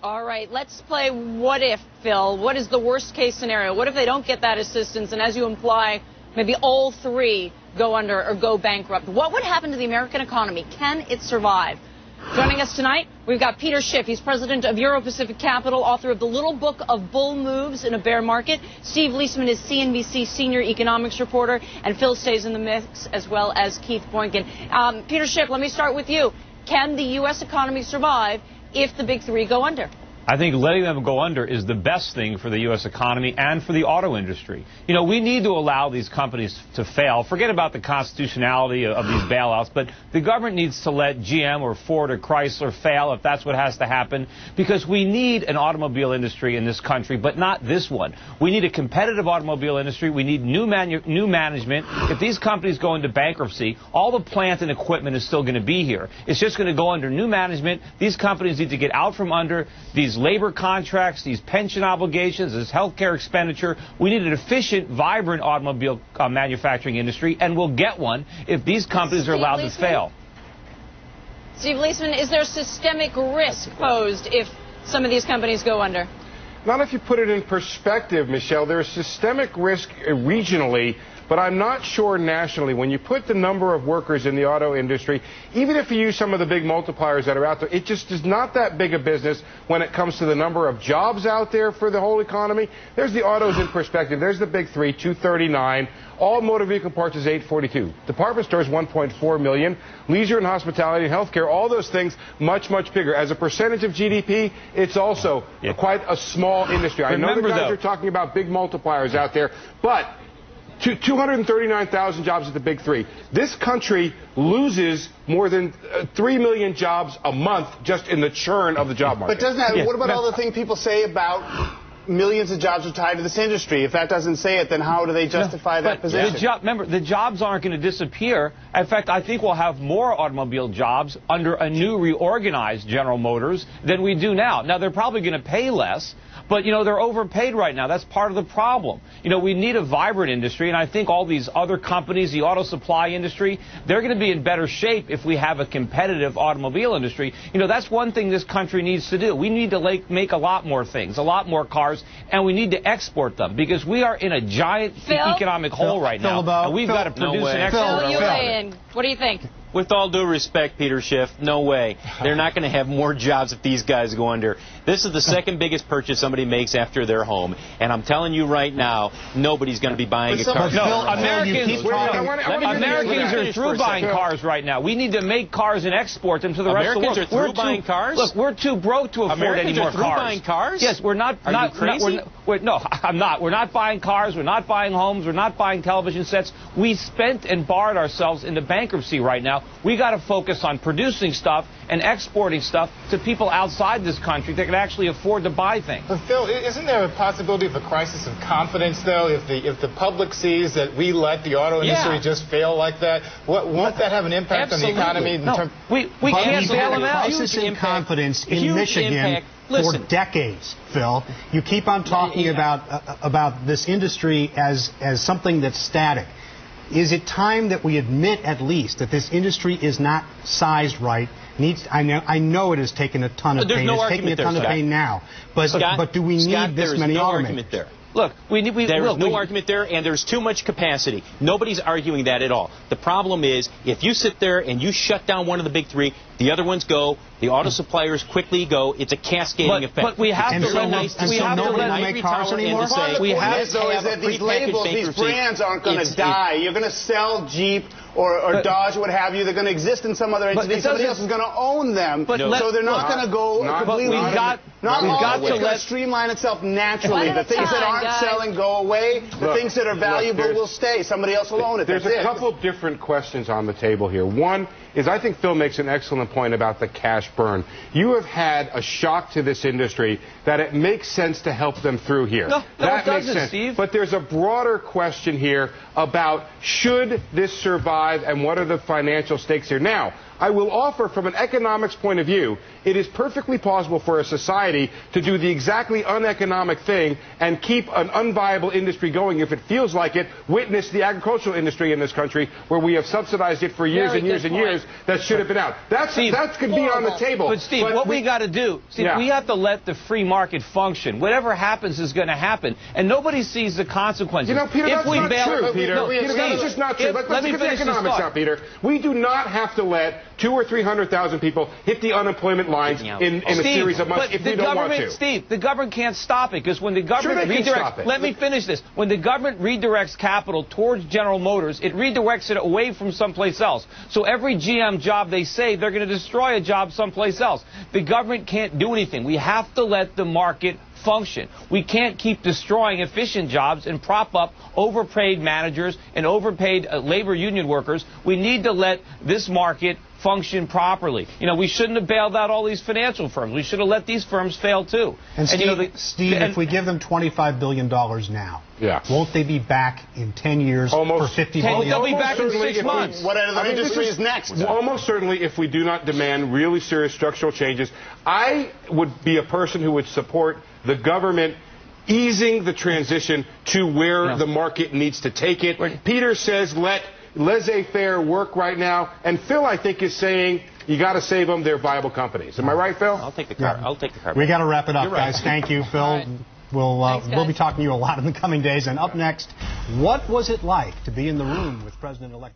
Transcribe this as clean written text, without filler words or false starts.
All right, let's play what if, Phil. What is the worst case scenario? What if they don't get that assistance and, as you imply, maybe all three go under or go bankrupt? What would happen to the American economy? Can it survive? Joining us tonight, we've got Peter Shiff. He's president of Euro-Pacific Capital, author of the Little Book of Bull Moves in a Bear Market. Steve Leisman is CNBC senior economics reporter, and Phil stays in the mix, as well as Keith Boynton. Peter Shiff, let me start with you. Can the U.S. economy survive if the big three go under? I think letting them go under is the best thing for the U.S. economy and for the auto industry. You know, we need to allow these companies to fail. Forget about the constitutionality of these bailouts, but the government needs to let GM or Ford or Chrysler fail if that's what has to happen, because we need an automobile industry in this country, but not this one. We need a competitive automobile industry. We need new management. If these companies go into bankruptcy, all the plant and equipment is still going to be here. It's just going to go under new management. These companies need to get out from under these labor contracts, these pension obligations, this health care expenditure. We need an efficient, vibrant automobile manufacturing industry, and we'll get one if these companies are allowed to fail. Steve Leisman, is there systemic risk posed if some of these companies go under? Not if you put it in perspective, Michelle. There's systemic risk regionally, but I'm not sure nationally. When you put the number of workers in the auto industry, even if you use some of the big multipliers that are out there, it just is not that big a business when it comes to the number of jobs out there for the whole economy. There's the autos in perspective. There's the big three, 239. All motor vehicle parts is 842. Department stores, 1.4 million. Leisure and hospitality and healthcare, all those things, much, much bigger. As a percentage of GDP, it's also quite a small industry. I know the guys are talking about big multipliers out there, but 239,000 jobs at the big three. This country loses more than 3 million jobs a month just in the churn of the job market. But doesn't that, what about all the things people say about millions of jobs are tied to this industry? If that doesn't say it, then how do they justify that position? Remember, the jobs aren't going to disappear. In fact, I think we'll have more automobile jobs under a new reorganized General Motors than we do now. Now, they're probably going to pay less, but, you know, they're overpaid right now. That's part of the problem. You know, we need a vibrant industry, and I think all these other companies, the auto supply industry, they're going to be in better shape if we have a competitive automobile industry. You know, that's one thing this country needs to do. We need to make a lot more things, a lot more cars, and we need to export them, because we are in a giant economic hole right now, and we've got to produce and export. Phil, you weigh in. What do you think? With all due respect, Peter Shiff, no way. They're not going to have more jobs if these guys go under. This is the second biggest purchase somebody makes after their home. And I'm telling you right now, nobody's going to be buying a car. No, Americans are through buying cars right now. We need to make cars and export them to the rest of the world. Americans are through buying cars? Look, we're too broke to afford any more cars. Americans are through buying cars? Yes, we're not. Are you crazy? No, I'm not. We're not buying cars. We're not buying homes. We're not buying television sets. We spent and borrowed ourselves into bankruptcy right now. We got to focus on producing stuff and exporting stuff to people outside this country that can actually afford to buy things. But Phil, isn't there a possibility of a crisis of confidence, though, if the public sees that we let the auto industry just fail like that? Won't that have an impact on the economy? We can't bail them out. Crisis in confidence in Michigan for decades, Phil. You keep on talking about this industry as something that's static. Is it time that we admit, at least, that this industry is not sized right? I know it has taken a ton of pain. It's taking a ton of pain now. But do we need this many automakers? Look, there's no argument there, and there's too much capacity. Nobody's arguing that at all. The problem is, if you sit there and you shut down one of the big three, the other ones go, the auto suppliers quickly go. It's a cascading effect. But we have to let make cars anymore. We have to have that these labels, these brands aren't going to die. You're going to sell Jeep or Dodge or what have you. They're going to exist in some other entity. Somebody else is going to own them. So they're not going to go completely. It's going to streamline itself naturally. The things that aren't selling go away. The things that are valuable will stay. Somebody else will own it. There's a couple different questions on the table here. One is, I think Phil makes an excellent point about the cash burn. You have had a shock to this industry that it makes sense to help them through here. That makes sense. Steve. But there's a broader question here about should this survive and what are the financial stakes here. Now, I will offer from an economics point of view, it is perfectly possible for a society to do the exactly uneconomic thing and keep an unviable industry going if it feels like it. Witness the agricultural industry in this country, where we have subsidized it for years and years and years. That should have been out. That could be on the table. But Steve, what we got to do, we have to let the free market function. Whatever happens is going to happen, and nobody sees the consequences. You know, Peter, that's not true, Peter. That's just not true. Let's get the economics out, Peter. We do not have to let 200,000 or 300,000 people hit the unemployment lines in a series of months if we don't want to. Steve, the government can't stop it, because when the government redirects... Let me finish this. When the government redirects capital towards General Motors, it redirects it away from someplace else. So every GM job they save, they're going to destroy a job someplace else. The government can't do anything. We have to let the market function. We can't keep destroying efficient jobs and prop up overpaid managers and overpaid labor union workers. We need to let this market function properly. You know, we shouldn't have bailed out all these financial firms. We should have let these firms fail too. And Steve, if we give them $25 billion now, won't they be back in 10 years for $50 billion? They'll be back in 6 months. What other industry is next? Almost certainly, if we do not demand really serious structural changes, I would be a person who would support the government easing the transition to where the market needs to take it. Peter says let laissez-faire work right now, and Phil, I think, is saying you got to save them. They're viable companies. Am I right, Phil? I'll take the car. I'll take the car. We got to wrap it up, guys. Thank you, Phil. Right. We'll be talking to you a lot in the coming days. And up next, what was it like to be in the room with President-elect